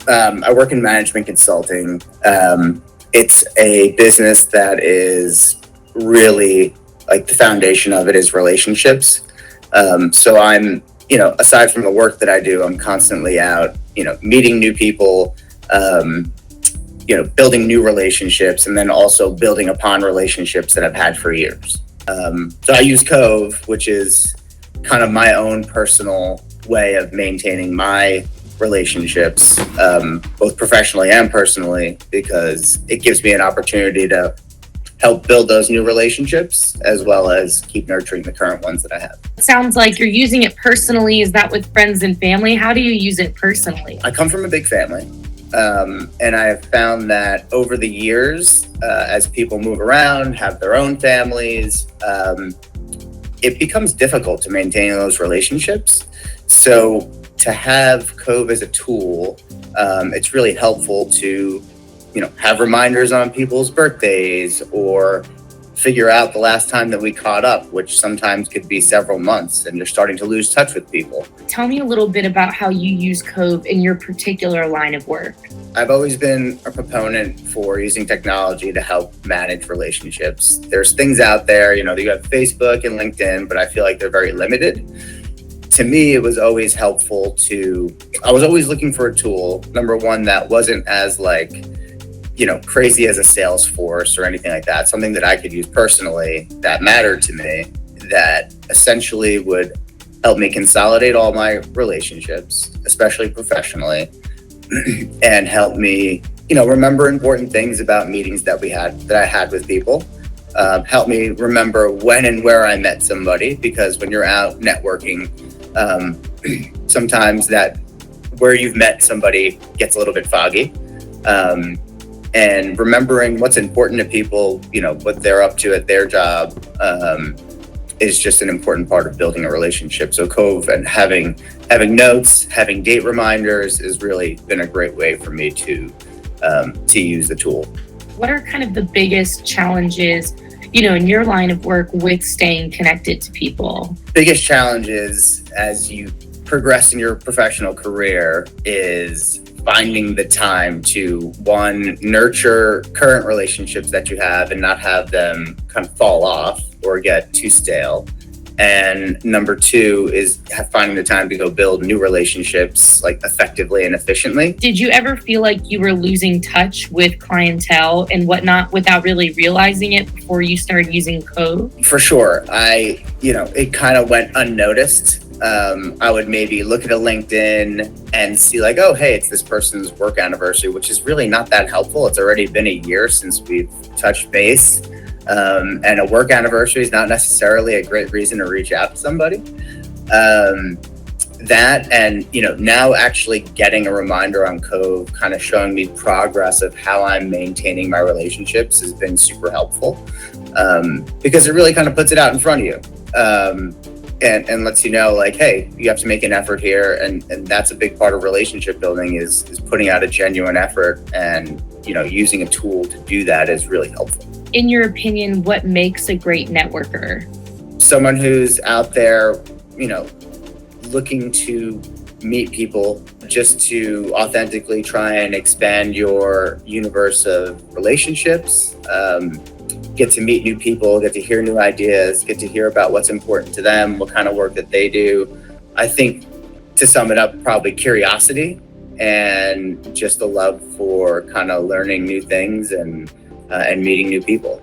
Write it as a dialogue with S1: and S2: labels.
S1: I work in management consulting. It's a business that is really like the foundation of it is relationships. So I'm, aside from the work that I do, I'm constantly out, meeting new people, building new relationships, and then also building upon relationships that I've had for years. So I use Covve, which is kind of my own personal way of maintaining my relationships, both professionally and personally, because it gives me an opportunity to help build those new relationships as well as keep nurturing the current ones that I have.
S2: It sounds like you're using it personally. Is that with friends and family? How do you use it personally?
S1: I come from a big family, and I have found that over the years, as people move around, have their own families, it becomes difficult to maintain those relationships. So to have Covve as a tool, it's really helpful to, have reminders on people's birthdays or figure out the last time that we caught up, which sometimes could be several months and you're starting to lose touch with people.
S2: Tell me a little bit about how you use Covve in your particular line of work.
S1: I've always been a proponent for using technology to help manage relationships. There's things out there, you have Facebook and LinkedIn, but I feel like they're very limited. To me, it was always helpful I was always looking for a tool, number one, that wasn't as crazy as a Salesforce or anything like that, something that I could use personally that mattered to me, that essentially would help me consolidate all my relationships, especially professionally, and help me, remember important things about meetings that I had with people. Help me remember when and where I met somebody, because when you're out networking, sometimes that where you've met somebody gets a little bit foggy. And remembering what's important to people, what they're up to at their job, is just an important part of building a relationship. So Covve and having notes, having date reminders has really been a great way for me to use the tool.
S2: What are kind of the biggest challenges, in your line of work with staying connected to people?
S1: Biggest challenges as you progress in your professional career is finding the time to, one, nurture current relationships that you have and not have them kind of fall off or get too stale. And number two is finding the time to go build new relationships effectively and efficiently. Did
S2: you ever feel like you were losing touch with clientele and whatnot without really realizing it before you started using Covve?
S1: For sure. It kind of went unnoticed. I would maybe look at a LinkedIn and see oh, hey, it's this person's work anniversary, which is really not that helpful. It's already been a year since we've touched base. And a work anniversary is not necessarily a great reason to reach out to somebody. That and, now actually getting a reminder on Covve, kind of showing me progress of how I'm maintaining my relationships has been super helpful, because it really kind of puts it out in front of you. And lets you know hey, you have to make an effort here. And that's a big part of relationship building is putting out a genuine effort, and, using a tool to do that is really helpful.
S2: In your opinion, what makes a great networker?
S1: Someone who's out there, looking to meet people just to authentically try and expand your universe of relationships, get to meet new people, get to hear new ideas, get to hear about what's important to them, what kind of work that they do. I think, to sum it up, probably curiosity and just a love for kind of learning new things and meeting new people.